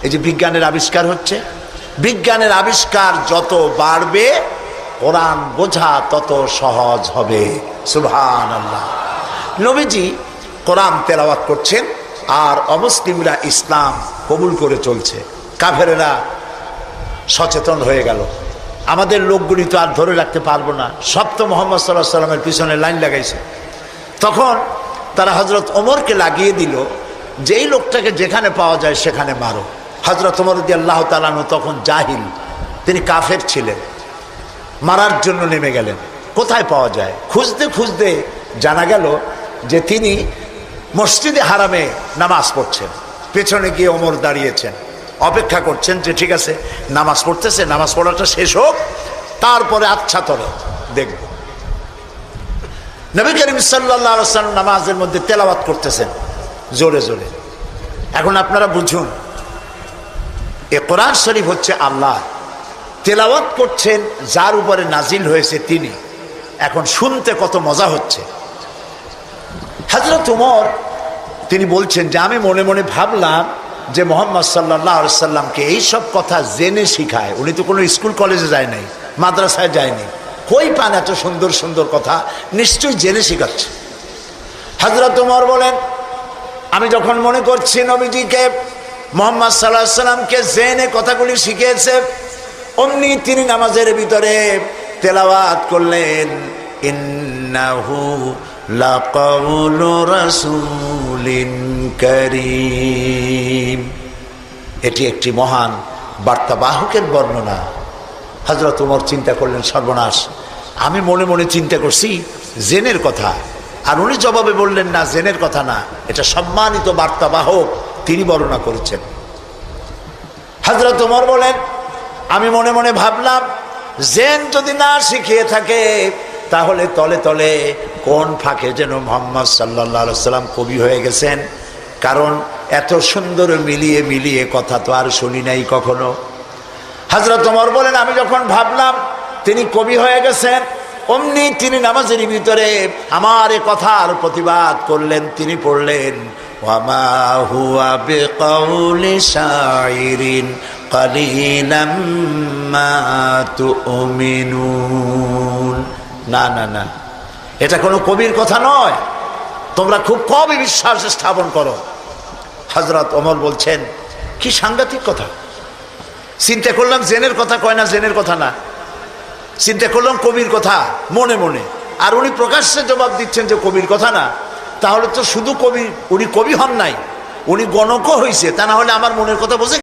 এই যে বিজ্ঞানের আবিষ্কার হচ্ছে, বিজ্ঞানের আবিষ্কার যত বাড়বে কোরআন বোঝা তত সহজ হবে। সুবহানাল্লাহ। নবীজি কোরআন তেলাওয়াত করছেন আর অমুসলিমরা ইসলাম কবুল করে চলছে। কাফেরেরা সচেতন হয়ে গেল, আমাদের লোকগুলি তো আর ধরে রাখতে পারবো না, সব তো মোহাম্মদ সাল্লাল্লাহু আলাইহি ওয়াসাল্লামের পিছনে লাইন লাগাইছে। তখন তারা হযরত ওমরকে লাগিয়ে দিল, যেই লোকটাকে যেখানে পাওয়া যায় সেখানে মারো। হযরত ওমর রাদিয়াল্লাহু তাআলা আনহু তখন জাহিল, তিনি কাফের ছিলেন, মারার জন্য নেমে গেলেন। কোথায় পাওয়া যায় খুঁজতে খুঁজতে জানা গেল যে তিনি মসজিদে হারামে নামাজ পড়ছেন। পেছনে গিয়ে ওমর দাঁড়িয়েছেন, অপেক্ষা করছেন যে ঠিক আছে নামাজ পড়তেছে, নামাজ পড়াটা শেষ হোক, তারপরে আচ্ছা তরে দেখব। নবী করিম সাল্লাল্লাহু আলাইহি ওয়াসাল্লাম নামাজের মধ্যে তেলাওয়াত করতেছেন জোরে জোরে। এখন আপনারা বুঝুন, এ কোরআন শরীফ হচ্ছে আল্লাহ, তেলাওয়াত করছেন যার উপরে নাজিল হয়েছে তিনি। এখন শুনতে কত মজা হচ্ছে। হযরত ওমর তিনি বলছেন যে আমি মনে মনে ভাবলাম যে মুহাম্মদ সাল্লাল্লাহু আলাইহি ওয়াসাল্লামকে এইসব কথা জেনে শিখায়। উনি তো কোনো স্কুল কলেজে যায় নাই, মাদ্রাসায় যায়নি, কই পান এত সুন্দর সুন্দর কথা, নিশ্চয়ই জেনে শিখাচ্ছে। হযরত ওমর বলেন আমি যখন মনে করছি নবীজিকে মুহাম্মদ সাল্লাল্লাহু আলাইহি ওয়াসাল্লামকে জেনে কথাগুলি শিখিয়েছে, অমনি তিনি নামাজের ভিতরে তেলাওয়াত করলেন, ইন্নাহু লাকাউলু রাসূলিন কারীম। এটি একটি মহান বার্তাবাহকের বর্ণনা। হযরত ওমর চিন্তা করলেন সর্বনাশ, আমি মনে মনে চিন্তা করছি জেনের কথা, আর উনি জবাবে বললেন না জেনের কথা না, এটা সম্মানিত বার্তাবাহক তিনি বর্ণনা করেছেন। হযরত ওমর বলেন আমি মনে মনে ভাবলাম জেন যদি না শিখিয়ে থাকে তাহলে তলে তলে কোন ফাঁকে যেন মুহাম্মদ সাল্লাল্লাহু আলাইহি ওয়াসাল্লাম কবি হয়ে গেছেন, কারণ এত সুন্দর মিলিয়ে মিলিয়ে কথা তো আর শুনি নাই কখনো। হযরত ওমর বলেন আমি যখন ভাবলাম তিনি কবি হয়ে গেছেন, অমনি তিনি নামাজের ভিতরে আমার এ কথার প্রতিবাদ করলেন। তিনি পড়লেন ওয়ামা হুয়া বিকাউলি শাইরিন কালিলাম মা তুমিনুন। না না না, এটা কোনো কবির কথা নয়, তোমরা খুব কমই বিশ্বাস স্থাপন করো। হযরত ওমর বলছেন কি সাংঘাতিক কথা। চিন্তা করলাম জেনের কথা কয় না, জেনের কথা না, চিন্তা করলাম কবির কথা মনে মনে, আর উনি প্রকাশ্যে জবাব দিচ্ছেন যে কবির কথা না। তাহলে তো শুধু কবি, উনি কবি হন নাই, উনি গণকও হয়েছে, তা না হলে আমার মনের কথা বোঝে।